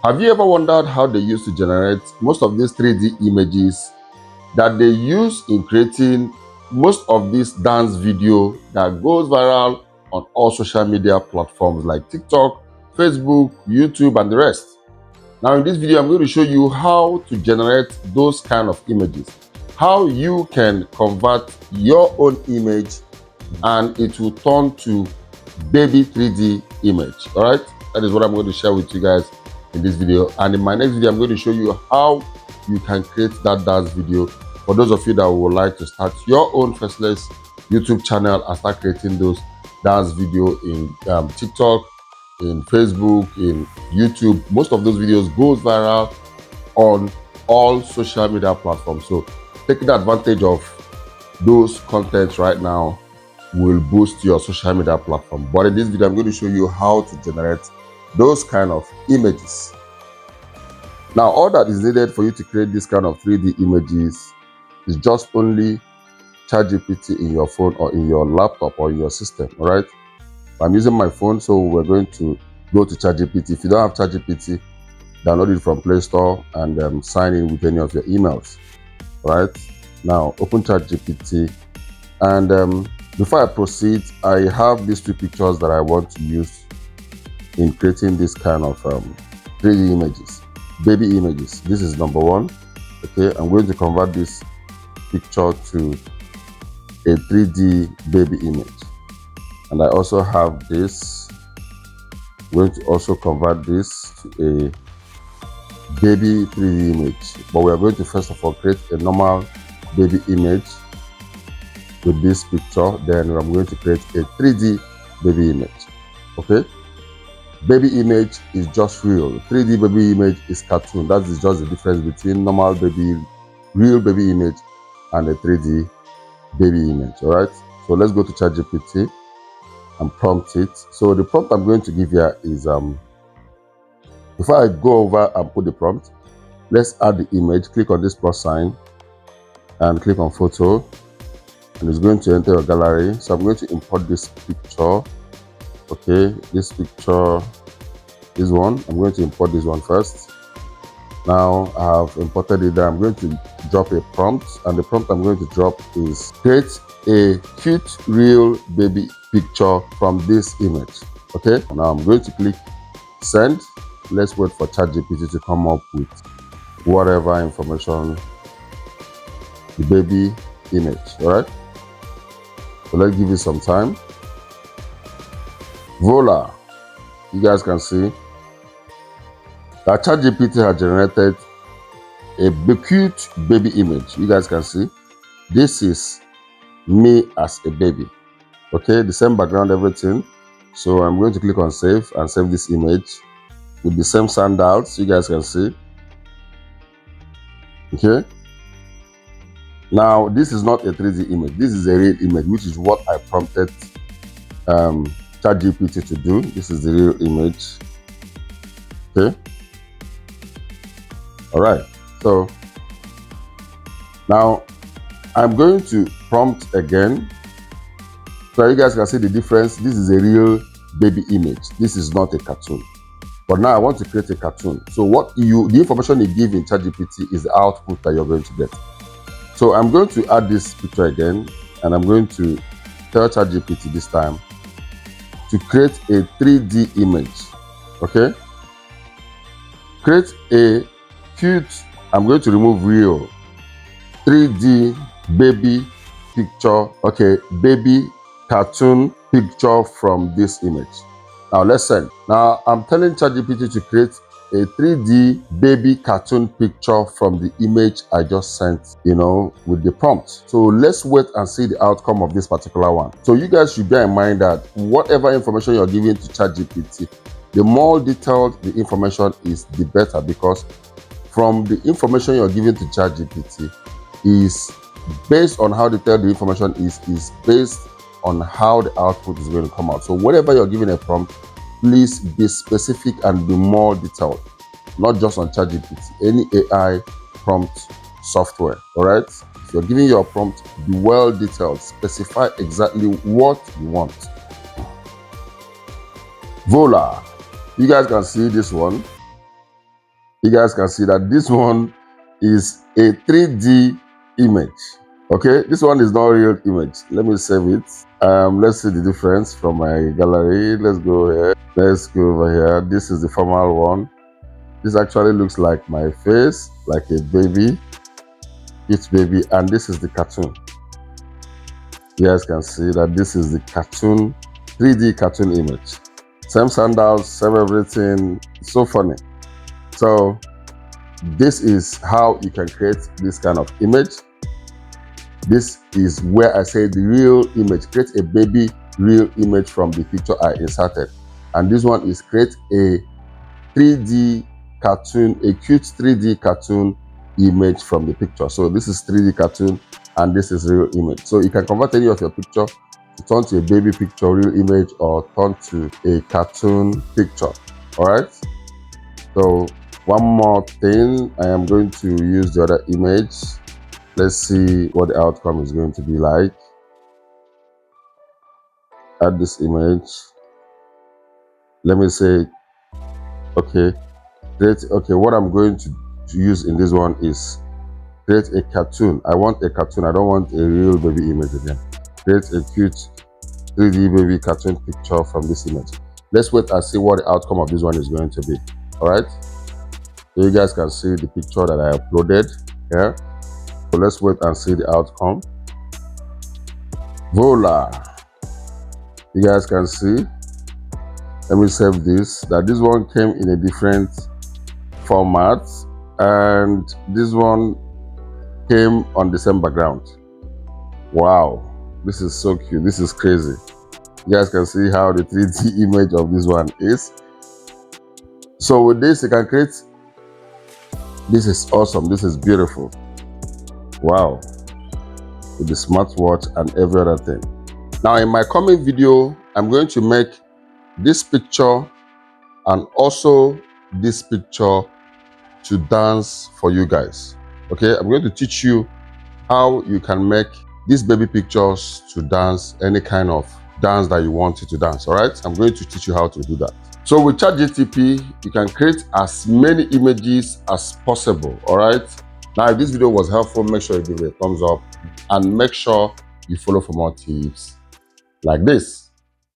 Have you ever wondered how they used to generate most of these 3D images that they use in creating most of this dance video that goes viral on all social media platforms like TikTok, Facebook, YouTube, and the rest? Now in this video, I'm going to show you how to generate those kind of images, how you can convert your own image and it will turn to baby 3D image. All right, that is what I'm going to share with you guys in this video. And in my next video, I'm going to show you how you can create that dance video for those of you that would like to start your own faceless YouTube channel and start creating those dance video in TikTok, in Facebook, in YouTube. Most of those videos goes viral on all social media platforms. So taking advantage of those contents right now will boost your social media platform. But in this video, I'm going to show you how to generate those kind of images. Now, all that is needed for you to create this kind of 3D images is just only Chatgpt in your phone or in your laptop or in your system. All right, I'm using my phone, so we're going to go to Chatgpt. If you don't have Chatgpt, download it from Play Store and sign in with any of your emails. All right, now open Chatgpt, and before I proceed, I have these two pictures that I want to use in creating this kind of 3D images, baby images. This is number one. Okay, I'm going to convert this picture to a 3D baby image. And I also have this. I'm going to also convert this to a baby 3D image. But we are going to first of all create a normal baby image with this picture. Then I'm going to create a 3D baby image. Okay, baby image is just real. 3D baby image is cartoon. That is just the difference between normal baby, real baby image and a 3D baby image. All right, so let's go to Chatgpt and prompt it. So the prompt I'm going to give here is before I go over and put the prompt, let's add the image. Click on this plus sign and click on photo, and it's going to enter your gallery. So I'm going to import this picture. Okay, this picture, this one, I'm going to import this one first. Now I have imported it there. I'm going to drop a prompt, and the prompt I'm going to drop is create a cute real baby picture from this image. Okay, now I'm going to click send. Let's wait for Chatgpt to come up with whatever information, the baby image. All right, so let's give it some time. Voila, you guys can see that Chatgpt has generated a cute baby image. You guys can see this is me as a baby. Okay, the same background, everything. So I'm going to click on save and save this image with the same sandals. You guys can see. Okay, now this is not a 3D image. This is a real image, which is what I prompted Chatgpt to do. This is the real image. Okay, all right, so now I'm going to prompt again so you guys can see the difference. This is a real baby image. This is not a cartoon. But now I want to create a cartoon. So the information you give in Chatgpt is the output that you're going to get. So I'm going to add this picture again, and I'm going to tell Chatgpt this time to create a 3D image. Okay, create a cute, I'm going to remove real, 3D baby picture. Okay, baby cartoon picture from this image. Now let's send. Now I'm telling Chatgpt to create a 3D baby cartoon picture from the image I just sent, with the prompt. So let's wait and see the outcome of this particular one. So you guys should bear in mind that whatever information you're giving to Chatgpt, the more detailed the information is, the better, because from the information you're giving to Chatgpt is based on how detailed the information is based on how the output is going to come out. So whatever you're giving a prompt, please be specific and be more detailed, not just on Chatgpt, any AI prompt software. All right, if you're giving your prompt, be well detailed, specify exactly what you want. Voila, you guys can see this one. You guys can see that this one is a 3D image. Okay, this one is not a real image. Let me save it. Let's see the difference from my gallery. Let's go here. Let's go over here. This is the formal one. This actually looks like my face, like a baby, each baby, and this is the cartoon. You guys can see that this is the cartoon, 3D cartoon image. Same sandals, same everything. It's so funny. So this is how you can create this kind of image. This is where I say the real image. Create a baby real image from the picture I inserted. And this one is create a 3D cartoon, a cute 3D cartoon image from the picture. So this is 3D cartoon and this is real image. So you can convert any of your picture to turn to a baby picture, real image, or turn to a cartoon picture. All right. So one more thing, I am going to use the other image. Let's see what the outcome is going to be like. Add this image. Let me say, okay, what I'm going to use in this one is create a cartoon. I want a cartoon. I don't want a real baby image again. Create a cute 3D baby cartoon picture from this image. Let's wait and see what the outcome of this one is going to be. All right. So you guys can see the picture that I uploaded here. So let's wait and see the outcome. Voila. You guys can see. Let me save this. That this one came in a different format, and this one came on the same background. Wow, this is so cute. This is crazy. You guys can see how the 3D image of this one is. So with this, you can create. This is awesome. This is beautiful. Wow. With the smartwatch and every other thing. Now in my coming video, I'm going to make this picture and also this picture to dance for you guys. Okay, I'm going to teach you how you can make these baby pictures to dance any kind of dance that you want it to dance. All right, I'm going to teach you how to do that. So with Chatgpt, you can create as many images as possible. All right, now if this video was helpful, make sure you give it a thumbs up and make sure you follow for more tips like this.